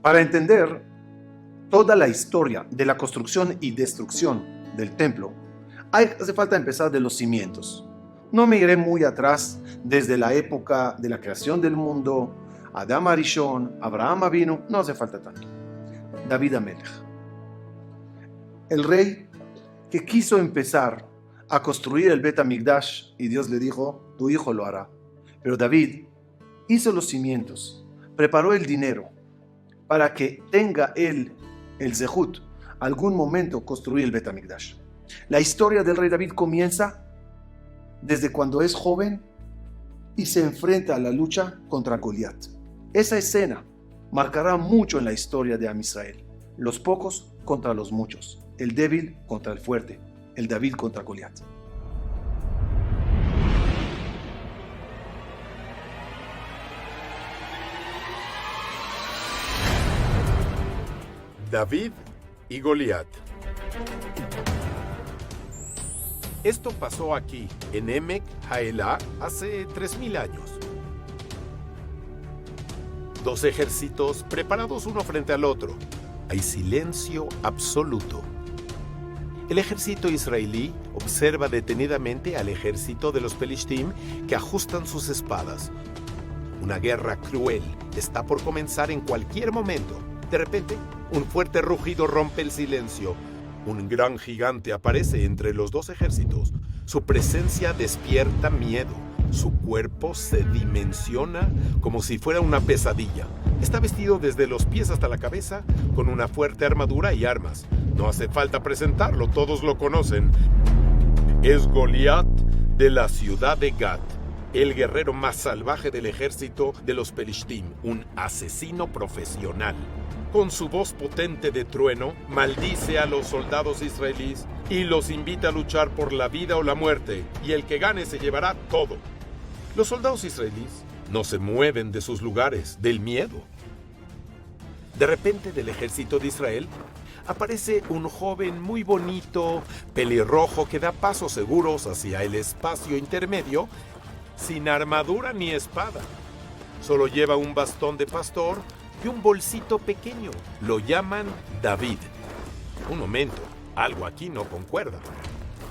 Para entender toda la historia de la construcción y destrucción del templo, hace falta empezar de los cimientos. No me iré muy atrás, desde la época de la creación del mundo, Adam Arishon, Abraham Avinu, no hace falta tanto. David Amelech, el rey que quiso empezar a construir el Bet HaMikdash, y Dios le dijo, tu hijo lo hará. Pero David hizo los cimientos, preparó el dinero para que tenga él el zehut, algún momento construir el Bet HaMikdash. La historia del rey David comienza desde cuando es joven y se enfrenta a la lucha contra Goliat. Esa escena marcará mucho en la historia de Am Israel. Los pocos contra los muchos, el débil contra el fuerte, el David contra Goliat. David y Goliat. Esto pasó aquí, en Emek Haelá, hace 3000 años. Dos ejércitos preparados uno frente al otro. Hay silencio absoluto. El ejército israelí observa detenidamente al ejército de los Pelishtim que ajustan sus espadas. Una guerra cruel está por comenzar en cualquier momento. De repente, un fuerte rugido rompe el silencio. Un gran gigante aparece entre los dos ejércitos. Su presencia despierta miedo. Su cuerpo se dimensiona como si fuera una pesadilla. Está vestido desde los pies hasta la cabeza con una fuerte armadura y armas. No hace falta presentarlo, todos lo conocen. Es Goliat de la ciudad de Gat, el guerrero más salvaje del ejército de los Pelishtim, un asesino profesional. Con su voz potente de trueno, maldice a los soldados israelíes y los invita a luchar por la vida o la muerte, y el que gane se llevará todo. Los soldados israelíes no se mueven de sus lugares, del miedo. De repente, del ejército de Israel, aparece un joven muy bonito, pelirrojo, que da pasos seguros hacia el espacio intermedio, sin armadura ni espada. Solo lleva un bastón de pastor y un bolsito pequeño. Lo llaman David. Un momento, algo aquí no concuerda.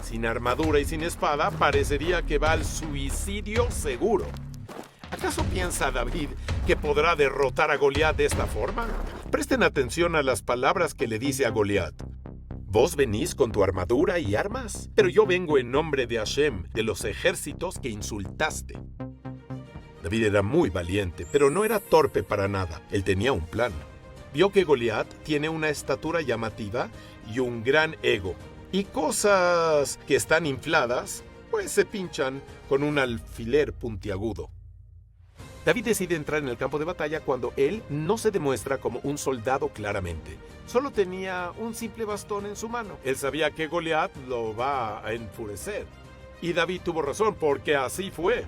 Sin armadura y sin espada, parecería que va al suicidio seguro. ¿Acaso piensa David que podrá derrotar a Goliat de esta forma? Presten atención a las palabras que le dice a Goliat. Vos venís con tu armadura y armas, pero yo vengo en nombre de Hashem, de los ejércitos que insultaste. David era muy valiente, pero no era torpe para nada. Él tenía un plan. Vio que Goliat tiene una estatura llamativa y un gran ego. Y cosas que están infladas, pues se pinchan con un alfiler puntiagudo. David decide entrar en el campo de batalla cuando él no se demuestra como un soldado claramente. Solo tenía un simple bastón en su mano. Él sabía que Goliat lo va a enfurecer. Y David tuvo razón, porque así fue.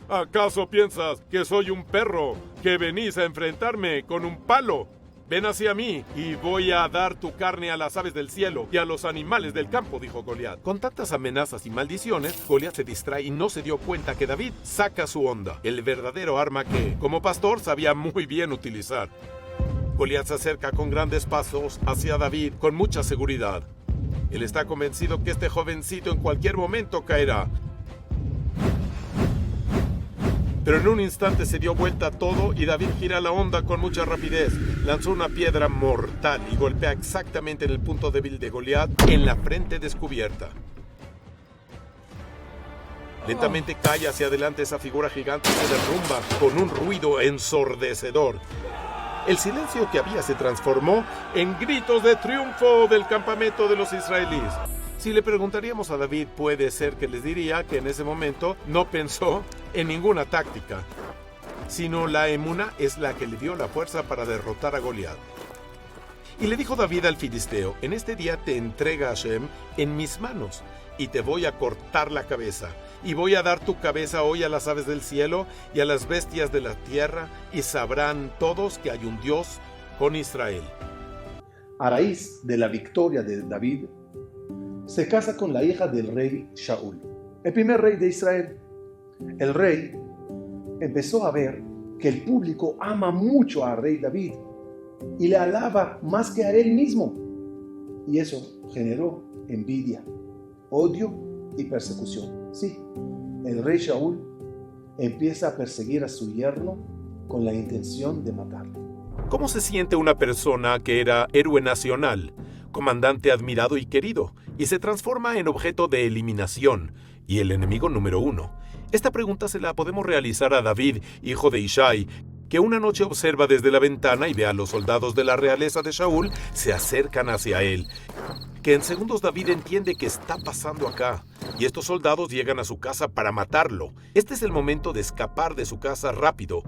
¿Acaso piensas que soy un perro que venís a enfrentarme con un palo? Ven hacia mí y voy a dar tu carne a las aves del cielo y a los animales del campo, dijo Goliat. Con tantas amenazas y maldiciones, Goliat se distrae y no se dio cuenta que David saca su honda, el verdadero arma que, como pastor, sabía muy bien utilizar. Goliat se acerca con grandes pasos hacia David con mucha seguridad. Él está convencido que este jovencito en cualquier momento caerá. Pero en un instante se dio vuelta todo y David gira la honda con mucha rapidez. Lanzó una piedra mortal y golpea exactamente en el punto débil de Goliat, en la frente descubierta. Lentamente cae hacia adelante esa figura gigante y se derrumba con un ruido ensordecedor. El silencio que había se transformó en gritos de triunfo del campamento de los israelíes. Si le preguntaríamos a David, puede ser que les diría que en ese momento no pensó en ninguna táctica, sino la emuná es la que le dio la fuerza para derrotar a Goliat. Y le dijo David al filisteo, en este día te entrega Hashem en mis manos, y te voy a cortar la cabeza, y voy a dar tu cabeza hoy a las aves del cielo y a las bestias de la tierra, y sabrán todos que hay un Dios con Israel. A raíz de la victoria de David, se casa con la hija del rey Shaul, el primer rey de Israel. El rey empezó a ver que el público ama mucho al rey David y le alaba más que a él mismo. Y eso generó envidia, odio y persecución. Sí, el rey Shaul empieza a perseguir a su yerno con la intención de matarlo. ¿Cómo se siente una persona que era héroe nacional, comandante admirado y querido, y se transforma en objeto de eliminación y el enemigo número uno? Esta pregunta se la podemos realizar a David, hijo de Ishai, que una noche observa desde la ventana y ve a los soldados de la realeza de Shaul se acercan hacia él. Que en segundos David entiende que está pasando acá, y estos soldados llegan a su casa para matarlo. Este es el momento de escapar de su casa rápido.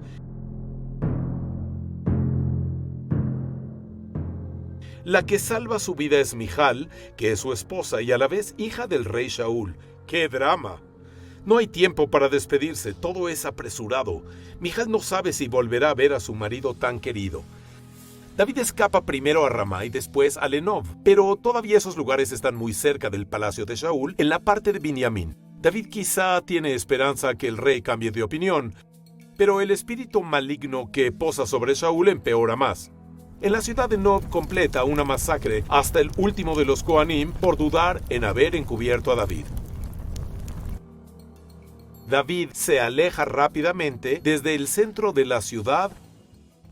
La que salva su vida es Mijal, que es su esposa y a la vez hija del rey Shaul. ¡Qué drama! No hay tiempo para despedirse, todo es apresurado. Mijal no sabe si volverá a ver a su marido tan querido. David escapa primero a Ramá y después a Lenov, pero todavía esos lugares están muy cerca del palacio de Shaul, en la parte de Binyamin. David quizá tiene esperanza que el rey cambie de opinión, pero el espíritu maligno que posa sobre Shaul empeora más. En la ciudad de Nob completa una masacre hasta el último de los Kohanim por dudar en haber encubierto a David. David se aleja rápidamente desde el centro de la ciudad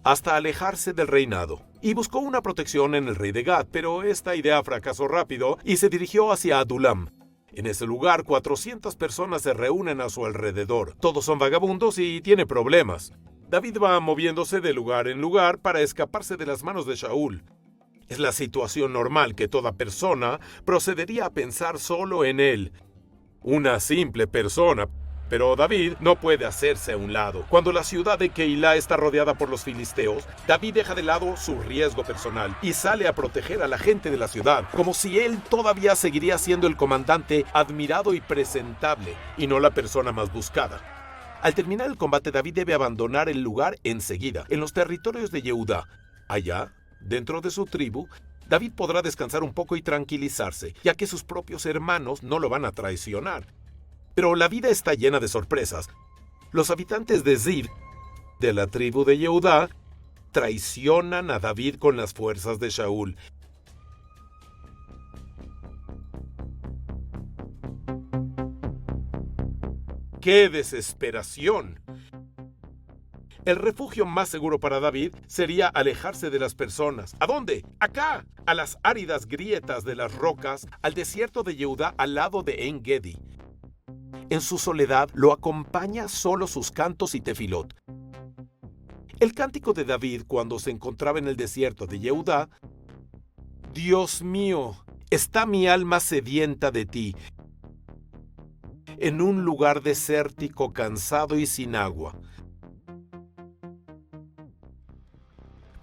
hasta alejarse del reinado, y buscó una protección en el rey de Gad, pero esta idea fracasó rápido y se dirigió hacia Adulam. En ese lugar 400 personas se reúnen a su alrededor. Todos son vagabundos y tiene problemas. David va moviéndose de lugar en lugar para escaparse de las manos de Shaul. Es la situación normal que toda persona procedería a pensar solo en él. Una simple persona. Pero David no puede hacerse a un lado. Cuando la ciudad de Keilah está rodeada por los filisteos, David deja de lado su riesgo personal y sale a proteger a la gente de la ciudad, como si él todavía seguiría siendo el comandante admirado y presentable, y no la persona más buscada. Al terminar el combate, David debe abandonar el lugar enseguida, en los territorios de Yehudá. Allá, dentro de su tribu, David podrá descansar un poco y tranquilizarse, ya que sus propios hermanos no lo van a traicionar. Pero la vida está llena de sorpresas. Los habitantes de Zid, de la tribu de Yehudá, traicionan a David con las fuerzas de Shaul. ¡Qué desesperación! El refugio más seguro para David sería alejarse de las personas. ¿A dónde? ¡Acá! A las áridas grietas de las rocas, al desierto de Yehudá, al lado de En-Gedi. En su soledad lo acompaña solo sus cantos y tefilot. El cántico de David cuando se encontraba en el desierto de Yehudá: Dios mío, está mi alma sedienta de ti, en un lugar desértico, cansado y sin agua.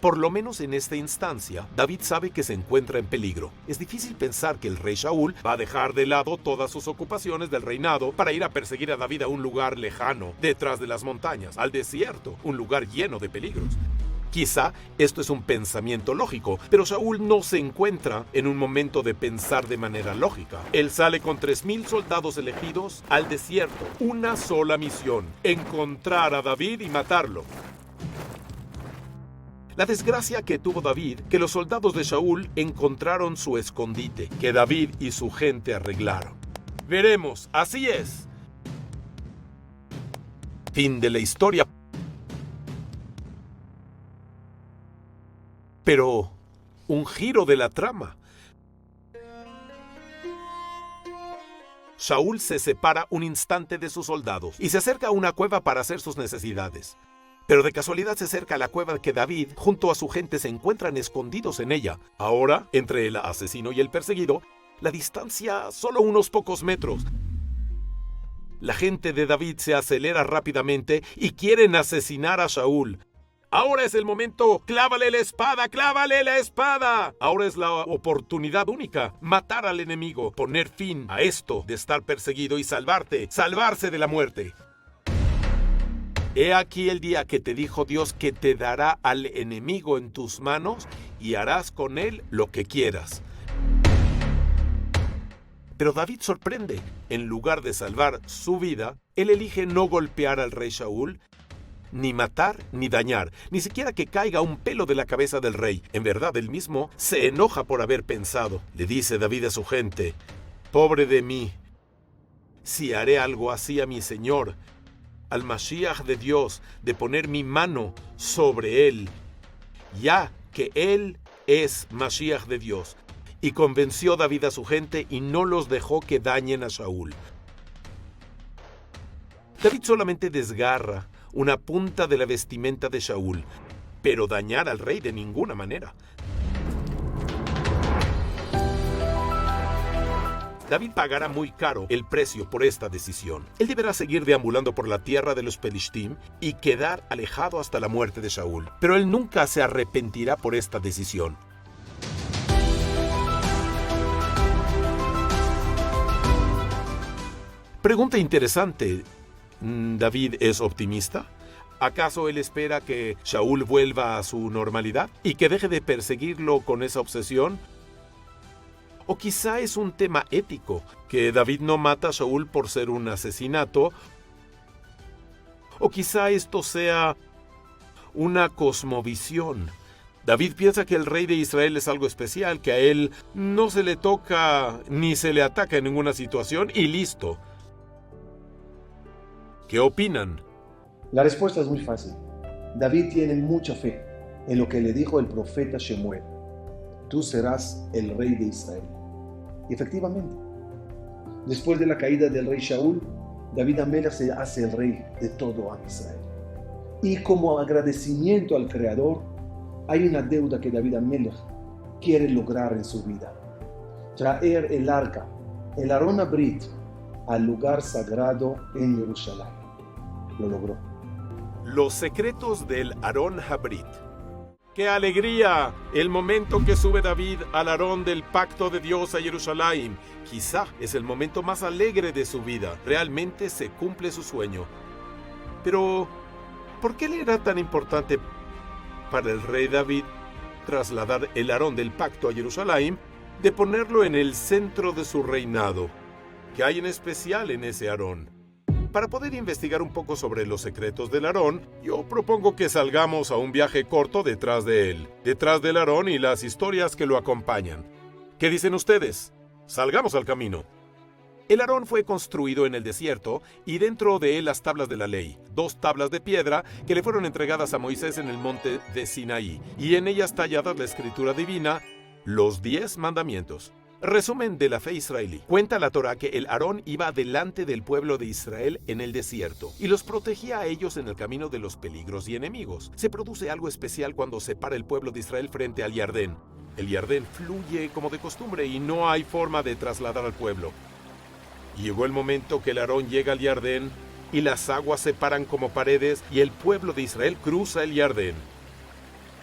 Por lo menos en esta instancia, David sabe que se encuentra en peligro. Es difícil pensar que el rey Shaul va a dejar de lado todas sus ocupaciones del reinado para ir a perseguir a David a un lugar lejano, detrás de las montañas, al desierto, un lugar lleno de peligros. Quizá esto es un pensamiento lógico, pero Shaul no se encuentra en un momento de pensar de manera lógica. Él sale con 3,000 soldados elegidos al desierto. Una sola misión: encontrar a David y matarlo. La desgracia que tuvo David, que los soldados de Shaul encontraron su escondite, que David y su gente arreglaron. Veremos, así es. Fin de la historia. Pero un giro de la trama. Shaul se separa un instante de sus soldados y se acerca a una cueva para hacer sus necesidades. Pero de casualidad se acerca a la cueva que David, junto a su gente, se encuentran escondidos en ella. Ahora, entre el asesino y el perseguido, la distancia solo unos pocos metros. La gente de David se acelera rápidamente y quieren asesinar a Shaul. Ahora es el momento. ¡Clávale la espada! ¡Clávale la espada! Ahora es la oportunidad única. Matar al enemigo. Poner fin a esto de estar perseguido y salvarse de la muerte. He aquí el día que te dijo Dios que te dará al enemigo en tus manos y harás con él lo que quieras. Pero David sorprende. En lugar de salvar su vida, él elige no golpear al rey Shaul, ni matar, ni dañar, ni siquiera que caiga un pelo de la cabeza del rey. En verdad, él mismo se enoja por haber pensado. Le dice David a su gente: pobre de mí, si haré algo así a mi señor, al Mashiach de Dios, de poner mi mano sobre él, ya que él es Mashiach de Dios. Y convenció David a su gente y no los dejó que dañen a Shaul. David solamente desgarra una punta de la vestimenta de Shaul, pero dañar al rey de ninguna manera. David pagará muy caro el precio por esta decisión. Él deberá seguir deambulando por la tierra de los Pelishtim y quedar alejado hasta la muerte de Shaul. Pero él nunca se arrepentirá por esta decisión. Pregunta interesante. ¿David es optimista? ¿Acaso él espera que Shaul vuelva a su normalidad y que deje de perseguirlo con esa obsesión? ¿O quizá es un tema ético, que David no mata a Shaul por ser un asesinato? ¿O quizá esto sea una cosmovisión? David piensa que el rey de Israel es algo especial, que a él no se le toca ni se le ataca en ninguna situación y listo. ¿Qué opinan? La respuesta es muy fácil. David tiene mucha fe en lo que le dijo el profeta Shemuel: tú serás el rey de Israel. Y efectivamente, después de la caída del rey Shaul, David Amelech se hace el rey de todo Israel. Y como agradecimiento al Creador, hay una deuda que David Amelech quiere lograr en su vida: traer el arca, el Aron HaBrit, al lugar sagrado en Jerusalén. Lo logró. Los secretos del Aron HaBrit. ¡Qué alegría! El momento que sube David al Arón del pacto de Dios a Jerusalén. Quizá es el momento más alegre de su vida. Realmente se cumple su sueño. Pero, ¿por qué le era tan importante para el rey David trasladar el Arón del pacto a Jerusalén, de ponerlo en el centro de su reinado? ¿Qué hay en especial en ese Arón? Para poder investigar un poco sobre los secretos del Arón, yo propongo que salgamos a un viaje corto detrás de él, detrás del Arón y las historias que lo acompañan. ¿Qué dicen ustedes? Salgamos al camino. El Arón fue construido en el desierto y dentro de él las tablas de la ley, 2 tablas de piedra que le fueron entregadas a Moisés en el monte de Sinaí, y en ellas talladas la escritura divina, los 10 mandamientos. Resumen de la fe israelí. Cuenta la Torá que el Aarón iba delante del pueblo de Israel en el desierto y los protegía a ellos en el camino de los peligros y enemigos. Se produce algo especial cuando se para el pueblo de Israel frente al Jardén. El Jardén fluye como de costumbre y no hay forma de trasladar al pueblo. Llegó el momento que el Aarón llega al Jardén y las aguas se paran como paredes y el pueblo de Israel cruza el Jardén.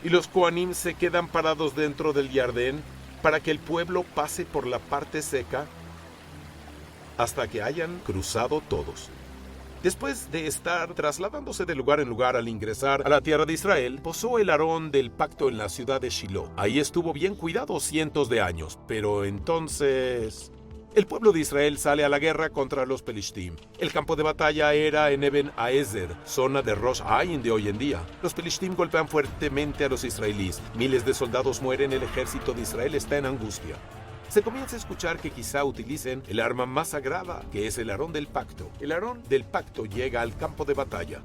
Y los Kohanim se quedan parados dentro del Jardén para que el pueblo pase por la parte seca hasta que hayan cruzado todos. Después de estar trasladándose de lugar en lugar al ingresar a la tierra de Israel, posó el Arón del pacto en la ciudad de Shiloh. Ahí estuvo bien cuidado cientos de años, pero entonces el pueblo de Israel sale a la guerra contra los Pelishtim. El campo de batalla era en Eben Haezer, zona de Rosh Ain de hoy en día. Los Pelishtim golpean fuertemente a los israelíes. Miles de soldados mueren, el ejército de Israel está en angustia. Se comienza a escuchar que quizá utilicen el arma más sagrada, que es el Arón del Pacto. El Arón del Pacto llega al campo de batalla.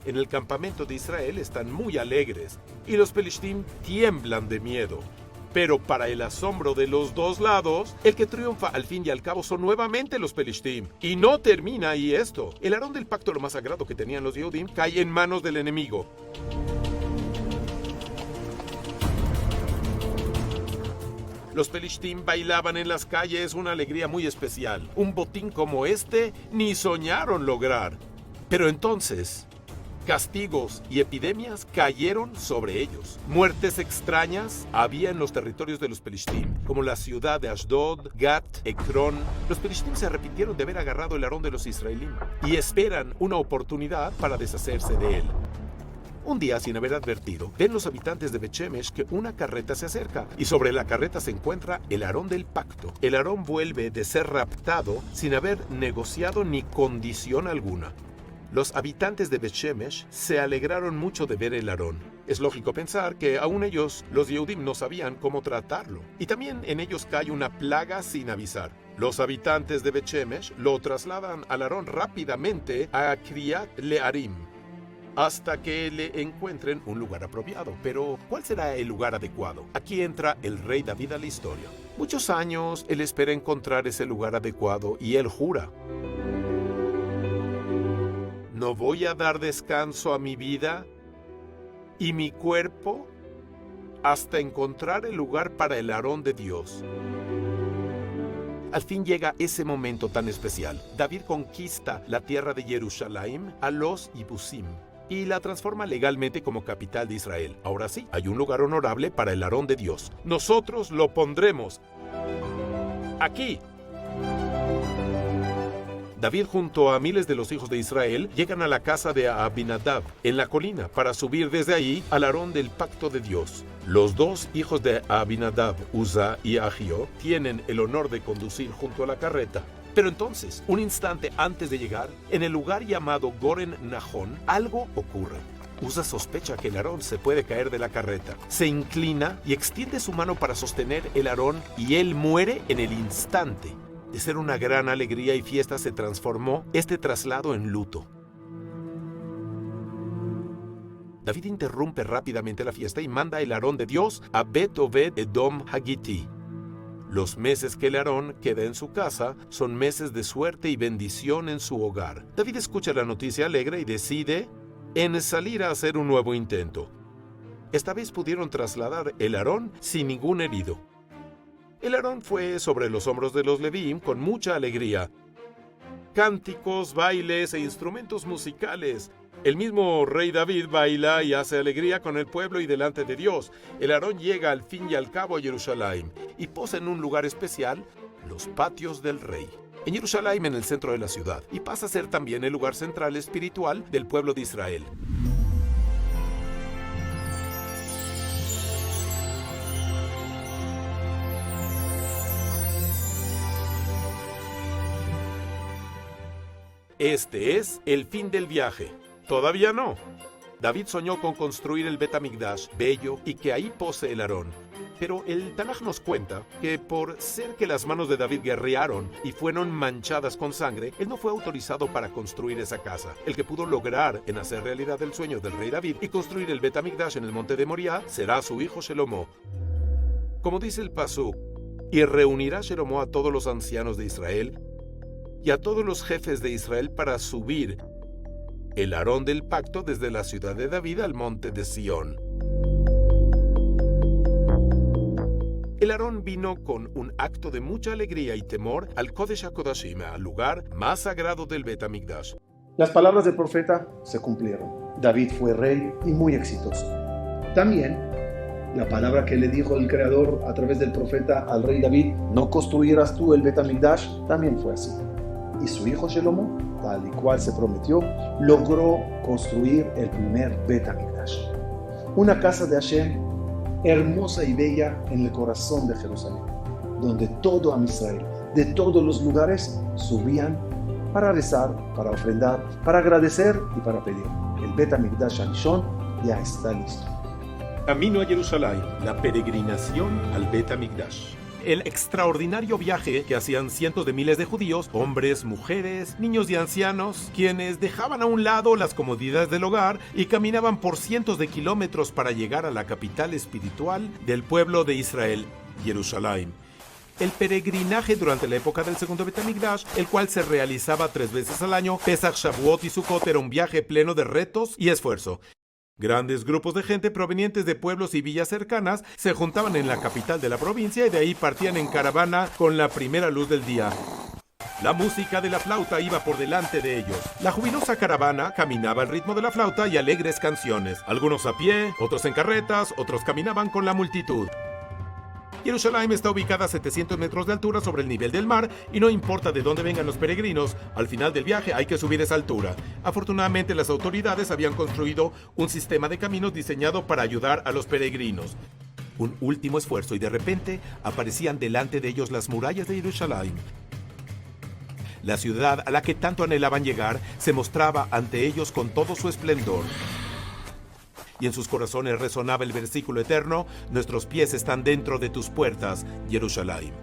En el campamento de Israel están muy alegres y los Pelishtim tiemblan de miedo. Pero para el asombro de los dos lados, el que triunfa al fin y al cabo son nuevamente los Pelishtim. Y no termina ahí esto. El Arón del Pacto, lo más sagrado que tenían los Yehudim, cae en manos del enemigo. Los Pelishtim bailaban en las calles, una alegría muy especial. Un botín como este ni soñaron lograr. Pero entonces, castigos y epidemias cayeron sobre ellos. Muertes extrañas había en los territorios de los Pelishtim, como la ciudad de Ashdod, Gat, Ekron. Los Pelishtim se arrepintieron de haber agarrado el Arón de los israelíes y esperan una oportunidad para deshacerse de él. Un día, sin haber advertido, ven los habitantes de Bet-Shemesh que una carreta se acerca y sobre la carreta se encuentra el Arón del Pacto. El Arón vuelve de ser raptado sin haber negociado ni condición alguna. Los habitantes de Bet-Shemesh se alegraron mucho de ver el Arón. Es lógico pensar que aún ellos, los Yehudim, no sabían cómo tratarlo. Y también en ellos cae una plaga sin avisar. Los habitantes de Bet-Shemesh lo trasladan al Arón rápidamente a Kriyat Learim, hasta que le encuentren un lugar apropiado. Pero, ¿cuál será el lugar adecuado? Aquí entra el rey David a la historia. Muchos años él espera encontrar ese lugar adecuado y él jura: no voy a dar descanso a mi vida y mi cuerpo hasta encontrar el lugar para el Arón de Dios. Al fin llega ese momento tan especial. David conquista la tierra de Jerusalén a los Ibusim y la transforma legalmente como capital de Israel. Ahora sí, hay un lugar honorable para el Arón de Dios. Nosotros lo pondremos aquí. David junto a miles de los hijos de Israel llegan a la casa de Abinadab en la colina para subir desde ahí al Arón del pacto de Dios. Los dos hijos de Abinadab, Uza y Ahio, tienen el honor de conducir junto a la carreta. Pero entonces, un instante antes de llegar, en el lugar llamado Goren Nahón, algo ocurre. Uza sospecha que el Arón se puede caer de la carreta. Se inclina y extiende su mano para sostener el Arón y él muere en el instante. De ser una gran alegría y fiesta se transformó este traslado en luto. David interrumpe rápidamente la fiesta y manda el Arón de Dios a Bet-Obed Edom Hagiti. Los meses que el Arón queda en su casa son meses de suerte y bendición en su hogar. David escucha la noticia alegre y decide en salir a hacer un nuevo intento. Esta vez pudieron trasladar el Arón sin ningún herido. El Arón fue sobre los hombros de los Levíim con mucha alegría. Cánticos, bailes e instrumentos musicales. El mismo rey David baila y hace alegría con el pueblo y delante de Dios. El Arón llega al fin y al cabo a Jerusalén y posa en un lugar especial, los patios del rey. En Jerusalén, en el centro de la ciudad, y pasa a ser también el lugar central espiritual del pueblo de Israel. Este es el fin del viaje. Todavía no. David soñó con construir el Bet Hamikdash bello y que ahí pose el Arón. Pero el Tanaj nos cuenta que por ser que las manos de David guerrearon y fueron manchadas con sangre, él no fue autorizado para construir esa casa. El que pudo lograr en hacer realidad el sueño del rey David y construir el Bet Hamikdash en el monte de Moriah será su hijo Shelomo. Como dice el Pasuk, y reunirá Shelomo a todos los ancianos de Israel y a todos los jefes de Israel para subir el Arón del pacto desde la ciudad de David al monte de Sión. El Arón vino con un acto de mucha alegría y temor al Kodesh HaKodashim, al lugar más sagrado del Bet Hamikdash. Las palabras del profeta se cumplieron. David fue rey y muy exitoso. También la palabra que le dijo el Creador a través del profeta al rey David, no construirás tú el Bet Hamikdash, también fue así. Y su hijo Shelomo, tal y cual se prometió, logró construir el primer Bet Hamikdash. Una casa de Hashem hermosa y bella en el corazón de Jerusalén, donde todo Am Israel, de todos los lugares, subían para rezar, para ofrendar, para agradecer y para pedir. El Bet Hamikdash Arishon ya está listo. Camino a Jerusalén, la peregrinación al Bet Hamikdash. El extraordinario viaje que hacían cientos de miles de judíos, hombres, mujeres, niños y ancianos, quienes dejaban a un lado las comodidades del hogar y caminaban por cientos de kilómetros para llegar a la capital espiritual del pueblo de Israel, Jerusalén. El peregrinaje durante la época del segundo Bet Hamikdash, el cual se realizaba 3 veces al año, Pesach, Shavuot y Sukkot, era un viaje pleno de retos y esfuerzo. Grandes grupos de gente provenientes de pueblos y villas cercanas se juntaban en la capital de la provincia y de ahí partían en caravana con la primera luz del día. La música de la flauta iba por delante de ellos. La jubilosa caravana caminaba al ritmo de la flauta y alegres canciones. Algunos a pie, otros en carretas, otros caminaban con la multitud. Jerusalén está ubicada a 700 metros de altura sobre el nivel del mar y no importa de dónde vengan los peregrinos, al final del viaje hay que subir esa altura. Afortunadamente las autoridades habían construido un sistema de caminos diseñado para ayudar a los peregrinos. Un último esfuerzo y de repente aparecían delante de ellos las murallas de Jerusalén. La ciudad a la que tanto anhelaban llegar se mostraba ante ellos con todo su esplendor. Y en sus corazones resonaba el versículo eterno: nuestros pies están dentro de tus puertas, Jerusalén.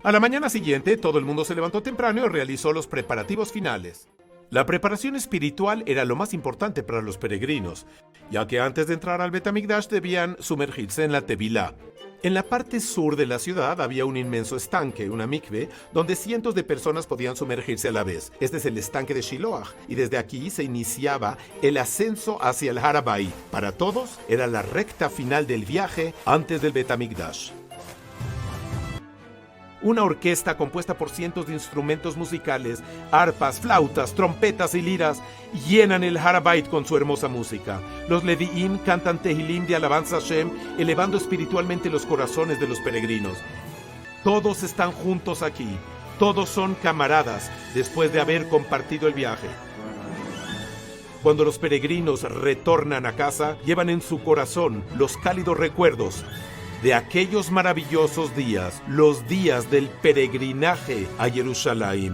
A la mañana siguiente, todo el mundo se levantó temprano y realizó los preparativos finales. La preparación espiritual era lo más importante para los peregrinos, ya que antes de entrar al Bet Hamikdash debían sumergirse en la Tevilá. En la parte sur de la ciudad había un inmenso estanque, una mikve, donde cientos de personas podían sumergirse a la vez. Este es el estanque de Shiloach, y desde aquí se iniciaba el ascenso hacia el Har HaBayit. Para todos, era la recta final del viaje antes del Bet Hamikdash. Una orquesta compuesta por cientos de instrumentos musicales, arpas, flautas, trompetas y liras, llenan el Har HaBayit con su hermosa música. Los Leviim cantan Tehilim de alabanza a Hashem, elevando espiritualmente los corazones de los peregrinos. Todos están juntos aquí, todos son camaradas después de haber compartido el viaje. Cuando los peregrinos retornan a casa, llevan en su corazón los cálidos recuerdos de aquellos maravillosos días, los días del peregrinaje a Jerusalén.